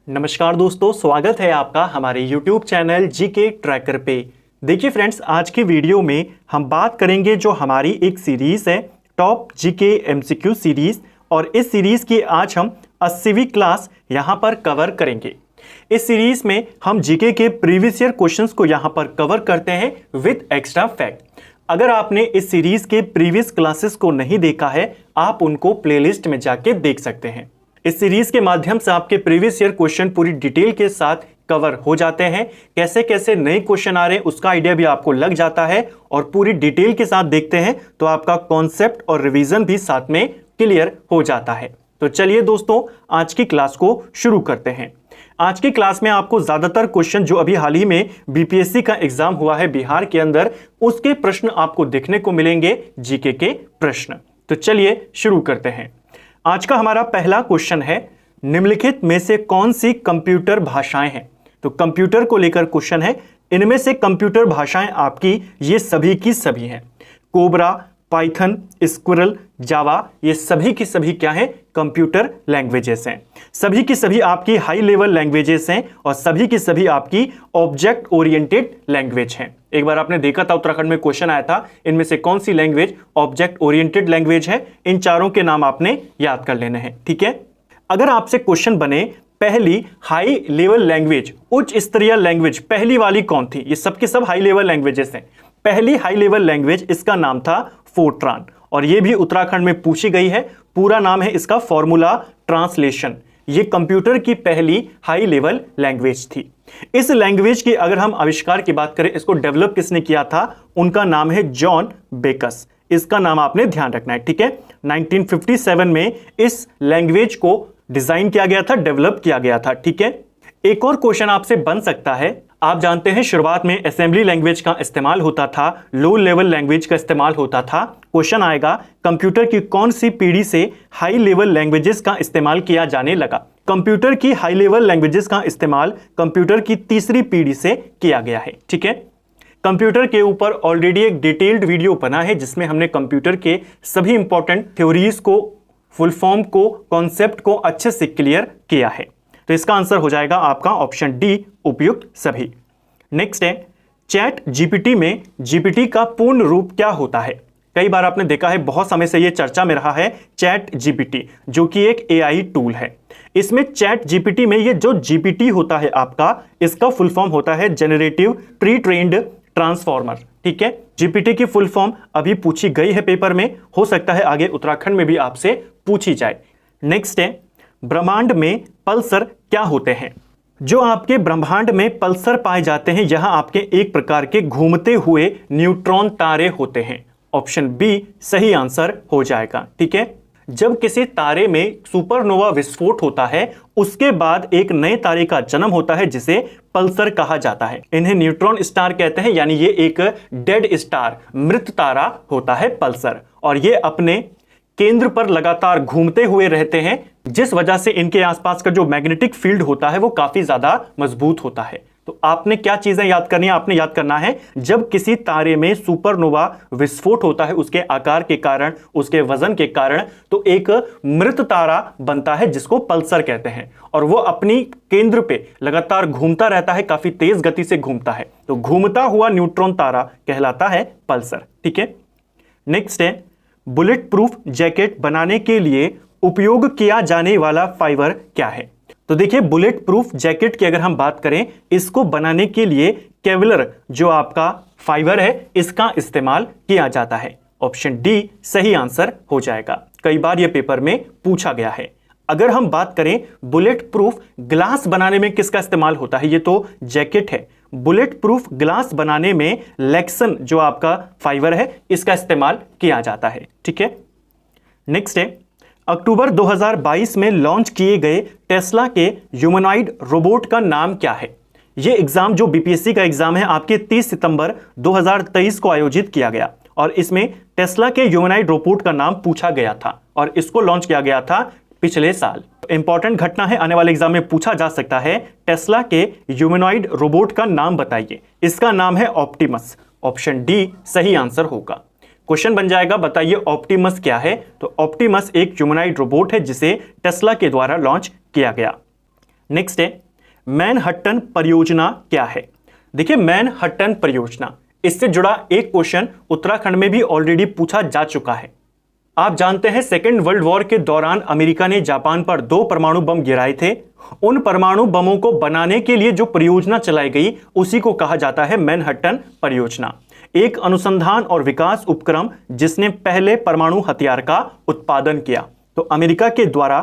नमस्कार दोस्तों, स्वागत है आपका हमारे YouTube चैनल जीके ट्रैकर पे। देखिए फ्रेंड्स, आज की वीडियो में हम बात करेंगे जो हमारी एक सीरीज़ है टॉप जीके एमसीक्यू सीरीज़, और इस सीरीज़ की आज हम 80वीं क्लास यहाँ पर कवर करेंगे। इस सीरीज़ में हम जीके के प्रीवियस ईयर क्वेश्चंस को यहाँ पर कवर करते हैं विद एक्स्ट्रा फैक्ट। अगर आपने इस सीरीज़ के प्रीवियस क्लासेस को नहीं देखा है, आप उनको प्लेलिस्ट में जाके देख सकते हैं। इस सीरीज के माध्यम से आपके प्रीवियस ईयर क्वेश्चन पूरी डिटेल के साथ कवर हो जाते हैं। कैसे कैसे नए क्वेश्चन आ रहे हैं उसका आइडिया भी आपको लग जाता है, और पूरी डिटेल के साथ देखते हैं तो आपका कॉन्सेप्ट और रिवीजन भी साथ में क्लियर हो जाता है। तो चलिए दोस्तों, आज की क्लास को शुरू करते हैं। आज की क्लास में आपको ज्यादातर क्वेश्चन जो अभी हाल ही में बीपीएससी का एग्जाम हुआ है बिहार के अंदर, उसके प्रश्न आपको देखने को मिलेंगे, जीके के प्रश्न। तो चलिए शुरू करते हैं। आज का हमारा पहला क्वेश्चन है, निम्नलिखित में से कौन सी कंप्यूटर भाषाएं हैं। तो कंप्यूटर को लेकर क्वेश्चन है। इनमें से कंप्यूटर भाषाएं आपकी ये सभी की सभी हैं। कोबरा, पाइथन, स्क्विरल, जावा, ये सभी की सभी क्या है, कंप्यूटर लैंग्वेजेस हैं। सभी की सभी आपकी हाई लेवल लैंग्वेजेस हैं, और सभी की सभी आपकी ऑब्जेक्ट ओरिएंटेड लैंग्वेज हैं। एक बार आपने देखा था, उत्तराखंड में क्वेश्चन आया था, इनमें से कौन सी लैंग्वेज ऑब्जेक्ट ओरिएंटेड लैंग्वेज है। इन चारों के नाम आपने याद कर लेने हैं, ठीक है। अगर आपसे क्वेश्चन बने पहली हाई लेवल लैंग्वेज, उच्च स्तरीय लैंग्वेज पहली वाली कौन थी, ये सबके सब हाई लेवल लैंग्वेजेस हैं। पहली हाई लेवल लैंग्वेज, इसका नाम था फोर्ट्रान, और ये भी उत्तराखंड में पूछी गई है। पूरा नाम है इसका फॉर्मूला ट्रांसलेशन। ये कंप्यूटर की पहली हाई लेवल लैंग्वेज थी। इस लैंग्वेज की अगर हम आविष्कार की बात करें, इसको डेवलप किसने किया था, उनका नाम है जॉन बेकस। इसका नाम आपने ध्यान रखना है, ठीक है। 1957 में इस लैंग्वेज को डिजाइन किया गया था, डेवलप किया गया था, ठीक है। एक और क्वेश्चन आपसे बन सकता है, आप जानते हैं शुरुआत में असेंबली लैंग्वेज का इस्तेमाल होता था, लो लेवल लैंग्वेज का इस्तेमाल होता था। क्वेश्चन आएगा, कंप्यूटर की कौन सी पीढ़ी से हाई लेवल लैंग्वेजेस का इस्तेमाल किया जाने लगा। कंप्यूटर की हाई लेवल लैंग्वेजेस का इस्तेमाल कंप्यूटर की तीसरी पीढ़ी से किया गया है, ठीक है। कंप्यूटर के ऊपर ऑलरेडी एक डिटेल्ड वीडियो बना है, जिसमें हमने कंप्यूटर के सभी इंपॉर्टेंट थ्योरीज को, फुल फॉर्म को, कॉन्सेप्ट को अच्छे से क्लियर किया है। तो इसका आंसर हो जाएगा आपका ऑप्शन डी, उपयुक्त सभी। नेक्स्ट है, चैट जीपीटी में जीपीटी का पूर्ण रूप क्या होता है। कई बार आपने देखा है, बहुत समय से यह चर्चा में रहा है, चैट जीपीटी जो कि एक एआई टूल है। इसमें चैट जीपीटी में ये जो जीपीटी होता है आपका, इसका फुल फॉर्म होता है जनरेटिव प्री ट्रेन्ड ट्रांसफॉर्मर, ठीक है। जीपीटी की फुल फॉर्म अभी पूछी गई है पेपर में, हो सकता है आगे उत्तराखंड में भी आपसे पूछी जाए। नेक्स्ट है, ब्रह्मांड में पल्सर क्या होते हैं। जो आपके ब्रह्मांड में पल्सर पाए जाते हैं, यहां आपके एक प्रकार के घूमते हुए न्यूट्रॉन तारे होते हैं। ऑप्शन बी सही आंसर हो जाएगा, ठीक है। जब किसी तारे में सुपरनोवा विस्फोट होता है, उसके बाद एक नए तारे का जन्म होता है, जिसे पल्सर कहा जाता है। इन्हें न्यूट्रॉन स्टार कहते हैं, यानी ये एक डेड स्टार, मृत तारा होता है पल्सर, और ये अपने केंद्र पर लगातार घूमते हुए रहते हैं, जिस वजह से इनके आसपास का जो मैग्नेटिक फील्ड होता है वो काफी ज्यादा मजबूत होता है। तो आपने क्या चीजें याद करनी है, आपने याद करना है, जब किसी तारे में सुपरनोवा विस्फोट होता है, उसके आकार के कारण, उसके वजन के कारण, तो एक मृत तारा बनता है जिसको पल्सर कहते हैं, और वो अपनी केंद्र पे लगातार घूमता रहता है, काफी तेज गति से घूमता है। तो घूमता हुआ न्यूट्रॉन तारा कहलाता है पल्सर, ठीक है। नेक्स्ट है, बुलेट प्रूफ जैकेट बनाने के लिए उपयोग किया जाने वाला फाइबर क्या है। तो देखिए, बुलेट प्रूफ जैकेट की अगर हम बात करें, इसको बनाने के लिए केवलर जो आपका फाइबर है, इसका इस्तेमाल किया जाता है। ऑप्शन डी सही आंसर हो जाएगा। कई बार यह पेपर में पूछा गया है। अगर हम बात करें बुलेट प्रूफ ग्लास बनाने में किसका इस्तेमाल होता है, ये तो जैकेट है। बुलेट प्रूफ ग्लास बनाने में लेक्सन जो आपका फाइबर है, इसका इस्तेमाल किया जाता है, ठीक है। नेक्स्ट है, अक्टूबर 2022 में लॉन्च किए गए टेस्ला के ह्यूमनॉइड रोबोट का नाम क्या है। यह एग्जाम जो बीपीएससी का एग्जाम है, आपके 30 सितंबर 2023 को आयोजित किया गया, और इसमें टेस्ला के ह्यूमनॉइड रोबोट का नाम पूछा गया था, और इसको लॉन्च किया गया था पिछले साल। इंपॉर्टेंट घटना है, आने वाले एग्जाम में पूछा जा सकता है, टेस्ला के ह्यूमनॉइड रोबोट का नाम बताइए। इसका नाम है ऑप्टिमस। ऑप्शन डी सही आंसर होगा। क्वेश्चन बन जाएगा, बताइए ऑप्टिमस क्या है। तो ऑप्टिमस एक ह्यूमनॉइड रोबोट है जिसे टेस्ला के द्वारा लॉन्च किया गया। नेक्स्ट है मैनहट्टन परियोजना क्या है। देखिए मैनहट्टन परियोजना, इससे जुड़ा एक क्वेश्चन उत्तराखंड में भी ऑलरेडी पूछा जा चुका है। आप जानते हैं सेकेंड वर्ल्ड वॉर के दौरान अमेरिका ने जापान पर 2 परमाणु बम गिराए थे। उन परमाणु बमों को बनाने के लिए जो परियोजना चलाई गई उसी को कहा जाता है मैनहट्टन परियोजना। एक अनुसंधान और विकास उपक्रम जिसने पहले परमाणु हथियार का उत्पादन किया। तो अमेरिका के द्वारा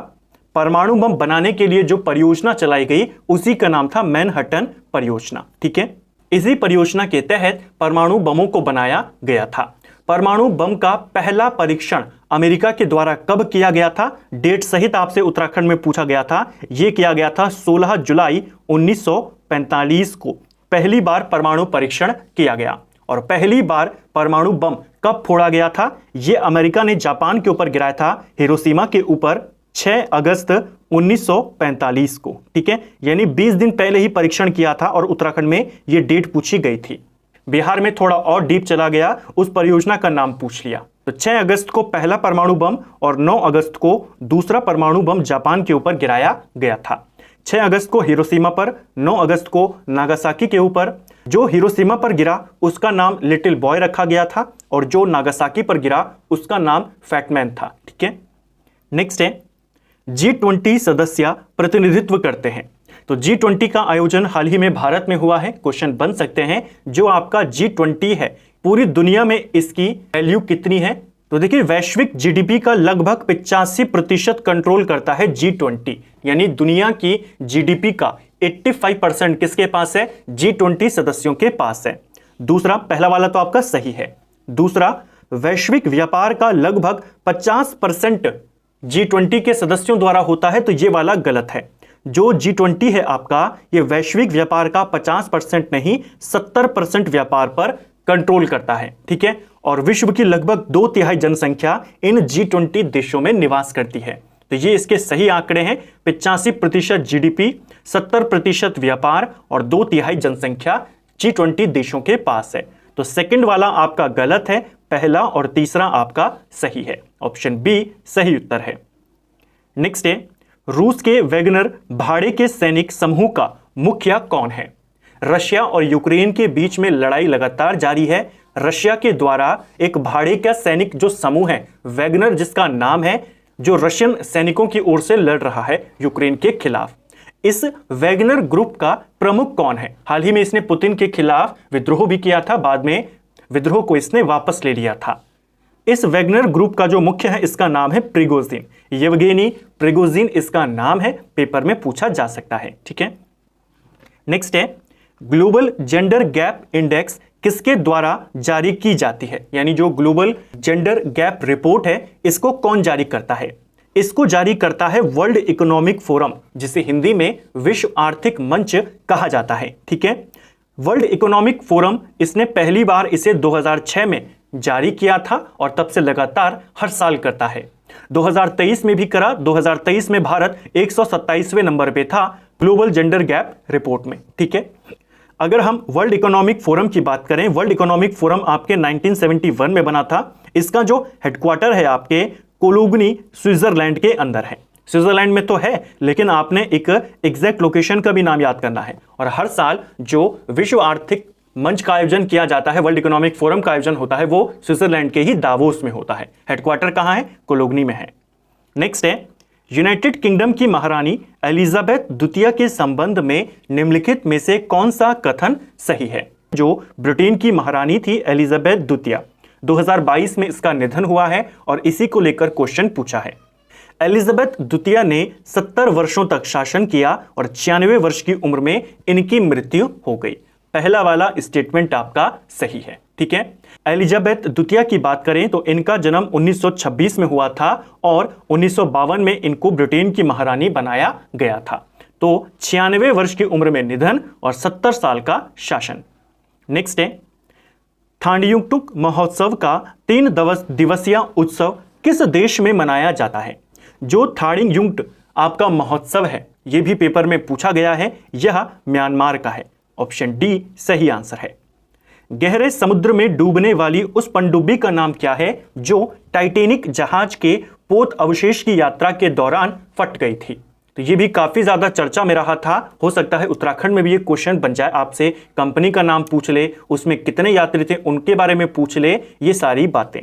परमाणु बम बनाने के लिए जो परियोजना चलाई गई उसी का नाम था मैनहट्टन परियोजना। ठीक है, इसी परियोजना के तहत परमाणु बमों को बनाया गया था। परमाणु बम का पहला परीक्षण अमेरिका के द्वारा कब किया गया था, डेट सहित आपसे उत्तराखंड में पूछा गया था। यह किया गया था 16 जुलाई 1945 को पहली बार परमाणु परीक्षण किया गया। और पहली बार परमाणु बम कब फोड़ा गया था, यह अमेरिका ने जापान के ऊपर गिराया था, हिरोशिमा के ऊपर 6 अगस्त 1945 को। ठीक है, यानी 20 दिन पहले ही परीक्षण किया था और उत्तराखंड में यह डेट पूछी गई थी। बिहार में थोड़ा और डीप चला गया, उस परियोजना का नाम पूछ लिया। तो 6 अगस्त को पहला परमाणु बम और 9 अगस्त को दूसरा परमाणु बम जापान के ऊपर गिराया गया था। 6 अगस्त को हिरोशिमा पर, 9 अगस्त को नागासाकी के ऊपर। जो हिरोशिमा पर गिरा उसका नाम लिटिल बॉय रखा गया था और जो नागासाकी पर गिरा उसका नाम फैटमैन था। ठीक है, नेक्स्ट है G20 सदस्य प्रतिनिधित्व करते हैं। तो G20 का आयोजन हाल ही में भारत में हुआ है। क्वेश्चन बन सकते हैं जो आपका G20 है पूरी दुनिया में इसकी वैल्यू कितनी है। तो देखिए वैश्विक जीडीपी का लगभग 85% कंट्रोल करता है G20, यानी दुनिया की जीडीपी का 85% किसके पास है, G20 सदस्यों के पास है। दूसरा, पहला वाला तो आपका सही है। दूसरा, वैश्विक व्यापार का लगभग 50% G20 के सदस्यों द्वारा होता है, तो ये वाला गलत है। जो G20 है आपका, ये वैश्विक व्यापार का 50% नहीं 70% व्यापार पर कंट्रोल करता है। ठीक है, और विश्व की लगभग 2/3 जनसंख्या इन G20 देशों में निवास करती है। तो ये इसके सही आंकड़े हैं। 85% जीडीपी, 70% व्यापार और 2/3 जनसंख्या G20 देशों के पास है। तो सेकंड वाला आपका गलत है, पहला और तीसरा आपका सही है। ऑप्शन बी सही उत्तर है। नेक्स्ट है रूस के वैगनर भाड़े के सैनिक समूह का मुखिया कौन है। रशिया और यूक्रेन के बीच में लड़ाई लगातार जारी है। रशिया के द्वारा एक भाड़े का सैनिक जो समूह है वैगनर, जिसका नाम है, जो रशियन सैनिकों की ओर से लड़ रहा है यूक्रेन के खिलाफ। इस वैगनर ग्रुप का प्रमुख कौन है। हाल ही में इसने पुतिन के खिलाफ विद्रोह भी किया था, बाद में विद्रोह को इसने वापस ले लिया था। इस वैगनर ग्रुप का जो मुख्य है इसका नाम है प्रिगोजिन, येवगेनी प्रिगोजिन इसका नाम है, पेपर में पूछा जा सकता है। ठीक है, नेक्स्ट है ग्लोबल जेंडर गैप इंडेक्स किसके द्वारा जारी की जाती है, यानी जो ग्लोबल जेंडर गैप रिपोर्ट है इसको कौन जारी करता है। इसको जारी करता है वर्ल्ड इकोनॉमिक फोरम, जिसे हिंदी में विश्व आर्थिक मंच कहा जाता है। ठीक है, वर्ल्ड इकोनॉमिक फोरम इसने पहली बार इसे 2006 में जारी किया था और तब से लगातार हर साल करता है। 2023 में भी करा। 2023 में भारत 127वें नंबर पे था ग्लोबल जेंडर गैप रिपोर्ट में। ठीक है, अगर हम वर्ल्ड इकोनॉमिक फोरम की बात करें, वर्ल्ड इकोनॉमिक फोरम आपके 1971 में बना था। इसका जो हेडक्वार्टर है आपके कोलोगनी स्विट्जरलैंड के अंदर है। स्विट्जरलैंड में तो है, लेकिन आपने एक एग्जैक्ट लोकेशन का भी नाम याद करना है। और हर साल जो विश्व आर्थिक मंच का आयोजन किया जाता है, वर्ल्ड इकोनॉमिक फोरम का आयोजन होता है, वो स्विट्जरलैंड के ही दावोस में होता है। हेडक्वार्टर कहाँ है, कोलोगनी में है। नेक्स्ट है यूनाइटेड किंगडम की महारानी एलिजाबेथ द्वितीय के संबंध में निम्नलिखित में से कौन सा कथन सही है। जो ब्रिटेन की महारानी थी एलिजाबेथ द्वितीय, 2022 में इसका निधन हुआ है और इसी को लेकर क्वेश्चन पूछा है। एलिजाबेथ द्वितीय ने 70 वर्षों तक शासन किया और 96 वर्ष की उम्र में इनकी मृत्यु हो गई। पहला वाला स्टेटमेंट आपका सही है। ठीक है, एलिजाबेथ द्वितीय की बात करें तो इनका जन्म 1926 में हुआ था और 1952 में इनको ब्रिटेन की महारानी बनाया गया था। तो 96 वर्ष की उम्र में निधन और 70 साल का शासन। नेक्स्ट है थांडयुंगटुक महोत्सव का 3 दिवसीय उत्सव किस देश में मनाया जाता है। जो थांडयुंगट आपका महोत्सव है यह भी पेपर में पूछा गया है, यह म्यांमार का है। ऑप्शन डी सही आंसर है। गहरे समुद्र में डूबने वाली उस पनडुब्बी का नाम क्या है जो टाइटैनिक जहाज के पोत अवशेष की यात्रा के दौरान फट गई थी। तो ये भी काफी ज्यादा चर्चा में रहा था। हो सकता है उत्तराखंड में भी ये क्वेश्चन बन जाए, आपसे कंपनी का नाम पूछ ले, उसमें कितने यात्री थे उनके बारे में पूछ ले, ये सारी बातें।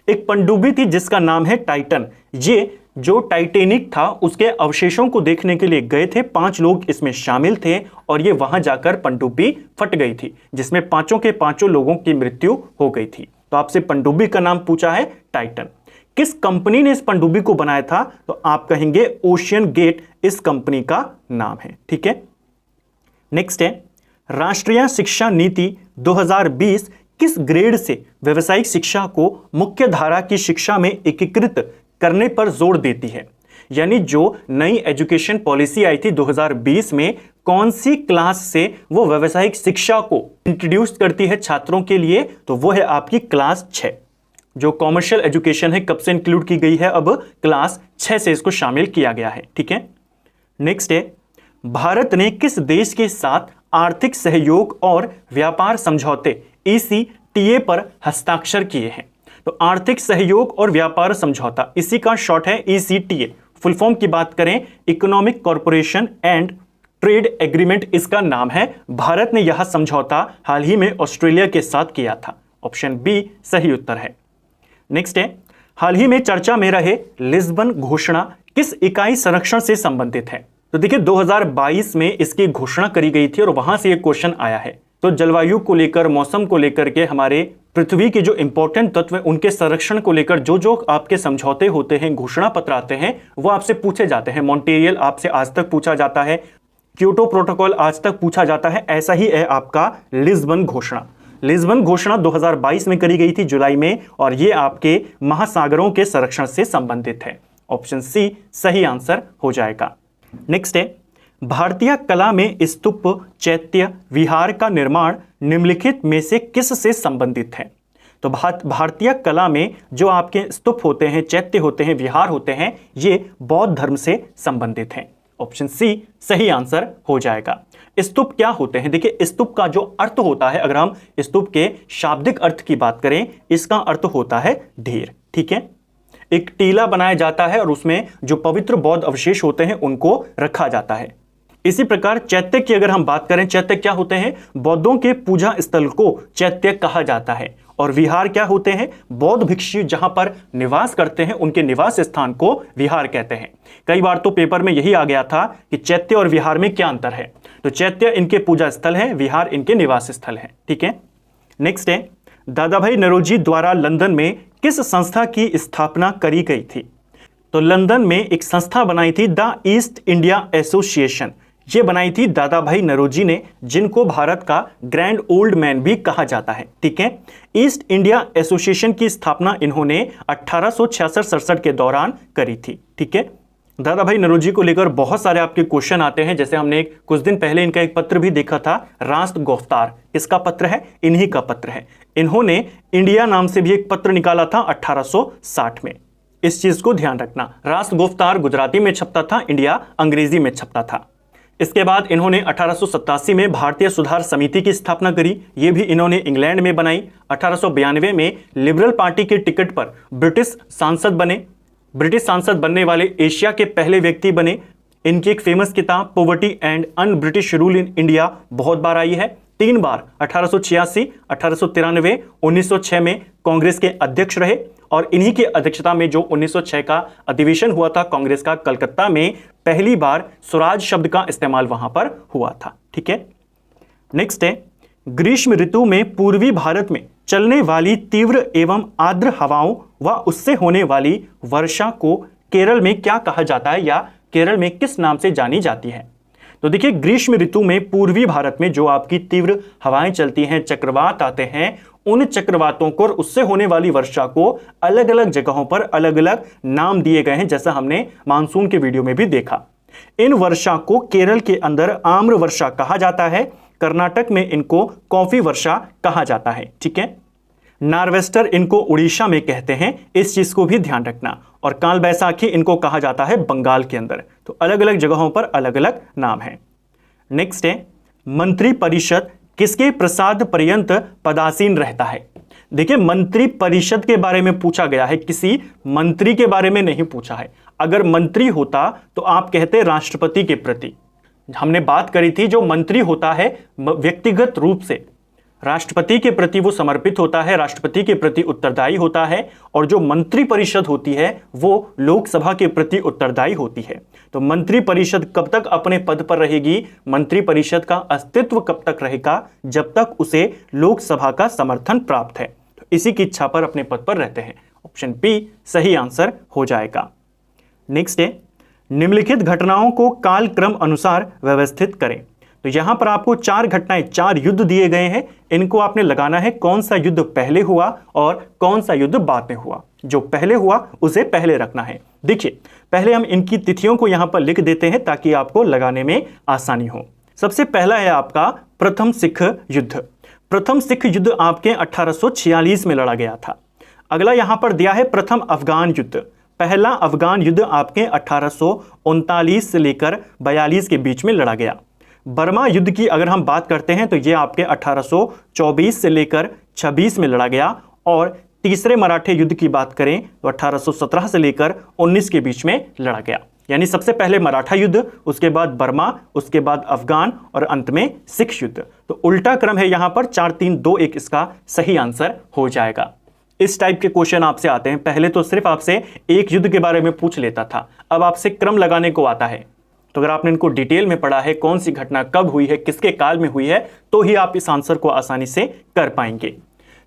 एक पनडुब्बी थी जिसका नाम है टाइटन। ये जो टाइटेनिक था उसके अवशेषों को देखने के लिए गए थे, 5 लोग इसमें शामिल थे और ये वहां जाकर पनडुब्बी फट गई थी, जिसमें पांचों के पांचों लोगों की मृत्यु हो गई थी। तो आपसे पनडुब्बी का नाम पूछा है टाइटन। किस कंपनी ने इस पनडुब्बी को बनाया था? तो आप कहेंगे ओशियन गेट इस कंपनी का नाम है। ठीक है, नेक्स्ट है राष्ट्रीय शिक्षा नीति 2020 किस ग्रेड से व्यावसायिक शिक्षा को मुख्य धारा की शिक्षा में एकीकृत करने पर जोर देती है? यानी जो नई एजुकेशन पॉलिसी आई थी 2020 में, कौन सी क्लास से वो व्यावसायिक शिक्षा को इंट्रोड्यूस करती है छात्रों के लिए? तो वो है आपकी क्लास 6। जो कॉमर्शियल एजुकेशन है कब से इंक्लूड की गई है? अब क्लास 6 से इसको शामिल किया गया है। ठीक है, नेक्स्ट है भारत ने किस देश के साथ आर्थिक सहयोग और व्यापार समझौते ECTA पर हस्ताक्षर किए हैं? तो आर्थिक सहयोग और व्यापार समझौता, इसी का शॉर्ट है ECTA। फुल फॉर्म की बात करें economic corporation and trade agreement इसका नाम है। भारत ने यह समझौता हाल ही में ऑस्ट्रेलिया के साथ किया था। ऑप्शन बी सही उत्तर है। नेक्स्ट है हाल ही में चर्चा में रहे लिस्बन घोषणा किस इकाई संरक्षण से संबंधित है? तो देखिए 2022 में इसकी घोषणा करी गई थी और वहां से एक क्वेश्चन आया है। तो जलवायु को लेकर, मौसम को लेकर के, हमारे पृथ्वी के जो इंपॉर्टेंट तत्व हैं उनके संरक्षण को लेकर जो जो आपके समझौते होते हैं, घोषणा पत्र आते हैं, वो आपसे पूछे जाते हैं। मॉन्ट्रियल आपसे आज तक पूछा जाता है, क्योटो प्रोटोकॉल आज तक पूछा जाता है, ऐसा ही है आपका लिस्बन घोषणा। लिस्बन घोषणा 2022 में करी गई थी जुलाई में, और ये आपके महासागरों के संरक्षण से संबंधित है। ऑप्शन सी सही आंसर हो जाएगा। नेक्स्ट है भारतीय कला में स्तूप, चैत्य, विहार का निर्माण निम्नलिखित में से किस से संबंधित है? तो भारतीय कला में जो आपके स्तूप होते हैं, चैत्य होते हैं, विहार होते हैं, ये बौद्ध धर्म से संबंधित हैं। ऑप्शन सी सही आंसर हो जाएगा। स्तूप क्या होते हैं? देखिए स्तूप का जो अर्थ होता है, अगर हम स्तूप के शाब्दिक अर्थ की बात करें, इसका अर्थ होता है ढेर। ठीक है, एक टीला बनाया जाता है और उसमें जो पवित्र बौद्ध अवशेष होते हैं उनको रखा जाता है। इसी प्रकार चैत्य की अगर हम बात करें, चैत्य क्या होते हैं? बौद्धों के पूजा स्थल को चैत्य कहा जाता है। और विहार क्या होते हैं? बौद्ध भिक्षु जहां पर निवास करते हैं उनके निवास स्थान को विहार कहते हैं। कई बार तो पेपर में यही आ गया था कि चैत्य और विहार में क्या अंतर है। तो चैत्य इनके पूजा स्थल है, विहार इनके निवास स्थल है। ठीक है, नेक्स्ट है दादाभाई नौरोजी द्वारा लंदन में किस संस्था की स्थापना करी गई थी? तो लंदन में एक संस्था बनाई थी द ईस्ट इंडिया एसोसिएशन। ये बनाई थी दादा भाई नौरोजी ने, जिनको भारत का ग्रैंड ओल्ड मैन भी कहा जाता है। ठीक है, ईस्ट इंडिया एसोसिएशन की स्थापना इन्होंने 1866-67 के दौरान करी थी। ठीक है, दादा भाई नौरोजी को लेकर बहुत सारे आपके क्वेश्चन आते हैं। जैसे हमने कुछ दिन पहले इनका एक पत्र भी देखा था, रास्त गोफ्तार। किसका पत्र है? इन्हीं का पत्र है। इन्होंने इंडिया नाम से भी एक पत्र निकाला था 1860 में। इस चीज को ध्यान रखना, रास्त गोफ्तार गुजराती में छपता था, इंडिया अंग्रेजी में छपता था। इसके बाद इन्होंने 1887 में भारतीय सुधार समिति की स्थापना करी। ये भी इन्होंने इंग्लैंड में बनाई। 1892 में लिबरल पार्टी के टिकट पर ब्रिटिश सांसद बने। ब्रिटिश सांसद बनने वाले एशिया के पहले व्यक्ति बने। इनकी एक फेमस किताब poverty and un British rule in India बहुत बार आई है, 3 बार। 1886, 1893, 1906 में कांग्रेस के अध्यक्ष रहे और इन्हीं की अध्यक्षता में जो 1906 का अधिवेशन हुआ था कांग्रेस का कलकत्ता में, पहली बार स्वराज शब्द का इस्तेमाल वहां पर हुआ था। ठीक है, नेक्स्ट है ग्रीष्म ऋतु में पूर्वी भारत में चलने वाली तीव्र एवं आर्द्र हवाओं व उससे होने वाली वर्षा को केरल में क्या कहा जाता है या केरल में किस नाम से जानी जाती है? तो देखिए ग्रीष्म ऋतु में पूर्वी भारत में जो आपकी तीव्र हवाएं चलती हैं, चक्रवात आते हैं, उन चक्रवातों को और उससे होने वाली वर्षा को अलग अलग जगहों पर अलग अलग नाम दिए गए हैं, जैसा हमने मानसून के वीडियो में भी देखा। इन वर्षा को केरल के अंदर आम्र वर्षा कहा जाता है, कर्नाटक में इनको कॉफी वर्षा कहा जाता है। ठीक है, नार्वेस्टर इनको उड़ीसा में कहते हैं, इस चीज को भी ध्यान रखना। और काल बैसाखी इनको कहा जाता है बंगाल के अंदर। तो अलग अलग जगहों पर अलग अलग नाम है। नेक्स्ट है मंत्रि परिषद किसके प्रसाद पर्यंत पदासीन रहता है? देखिए, मंत्री परिषद के बारे में पूछा गया है, किसी मंत्री के बारे में नहीं पूछा है। अगर मंत्री होता तो आप कहते राष्ट्रपति के प्रति। हमने बात करी थी जो मंत्री होता है व्यक्तिगत रूप से राष्ट्रपति के प्रति वो समर्पित होता है, राष्ट्रपति के प्रति उत्तरदायी होता है, और जो मंत्री परिषद होती है वो लोकसभा के प्रति उत्तरदायी होती है। तो मंत्री परिषद कब तक अपने पद पर रहेगी? मंत्री परिषद का अस्तित्व कब तक रहेगा? जब तक उसे लोकसभा का समर्थन प्राप्त है। तो इसी की इच्छा पर अपने पद पर रहते हैं। ऑप्शन बी सही आंसर हो जाएगा। नेक्स्ट है, निम्नलिखित घटनाओं को कालक्रम अनुसार व्यवस्थित करें। तो यहां पर आपको 4 घटनाएं, 4 युद्ध दिए गए हैं। इनको आपने लगाना है कौन सा युद्ध पहले हुआ और कौन सा युद्ध बाद में हुआ। जो पहले हुआ उसे पहले रखना है। देखिए, पहले हम इनकी तिथियों को यहां पर लिख देते हैं ताकि आपको लगाने में आसानी हो। सबसे पहला है आपका प्रथम सिख युद्ध। प्रथम सिख युद्ध आपके 1846 में लड़ा गया था। अगला यहां पर दिया है प्रथम अफगान युद्ध। पहला अफगान युद्ध आपके 1839 से लेकर 42 के बीच में लड़ा गया। बर्मा युद्ध की अगर हम बात करते हैं तो यह आपके 1824 से लेकर 26 में लड़ा गया। और तीसरे मराठे युद्ध की बात करें तो 1817 से लेकर 19 के बीच में लड़ा गया। यानी सबसे पहले मराठा युद्ध, उसके बाद बर्मा, उसके बाद अफगान और अंत में सिख युद्ध। तो उल्टा क्रम है यहां पर, 4 3 2 1 इसका सही आंसर हो जाएगा। इस टाइप के क्वेश्चन आपसे आते हैं। पहले तो सिर्फ आपसे एक युद्ध के बारे में पूछ लेता था, अब आपसे क्रम लगाने को आता है। तो अगर आपने इनको डिटेल में पढ़ा है, कौन सी घटना कब हुई है, किसके काल में हुई है, तो ही आप इस आंसर को आसानी से कर पाएंगे।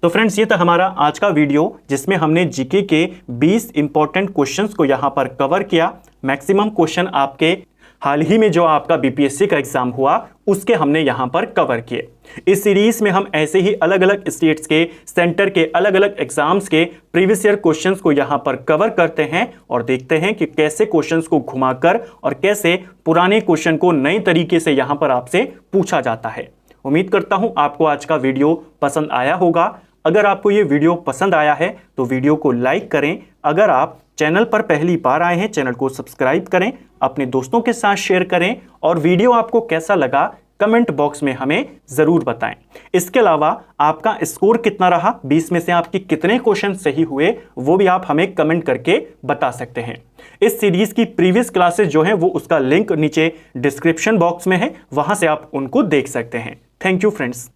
तो फ्रेंड्स, ये था हमारा आज का वीडियो जिसमें हमने जीके के 20 इंपॉर्टेंट क्वेश्चंस को यहां पर कवर किया। मैक्सिमम क्वेश्चन आपके हाल ही में जो आपका बीपीएससी का एग्जाम हुआ उसके हमने यहां पर कवर किए। इस सीरीज में हम ऐसे ही अलग अलग स्टेट्स के, सेंटर के अलग अलग एग्जाम्स के प्रीवियस ईयर क्वेश्चंस को यहां पर कवर करते हैं और देखते हैं कि कैसे क्वेश्चंस को घुमाकर और कैसे पुराने क्वेश्चन को नए तरीके से यहां पर आपसे पूछा जाता है। उम्मीद करता हूं आपको आज का वीडियो पसंद आया होगा। अगर आपको ये वीडियो पसंद आया है तो वीडियो को लाइक करें। अगर आप चैनल पर पहली बार आए हैं, चैनल को सब्सक्राइब करें, अपने दोस्तों के साथ शेयर करें और वीडियो आपको कैसा लगा कमेंट बॉक्स में हमें जरूर बताएं। इसके अलावा आपका स्कोर कितना रहा, 20 में से आपके कितने क्वेश्चन सही हुए, वो भी आप हमें कमेंट करके बता सकते हैं। इस सीरीज की प्रीवियस क्लासेस जो हैं वो उसका लिंक नीचे डिस्क्रिप्शन बॉक्स में है, वहां से आप उनको देख सकते हैं। Thank you friends.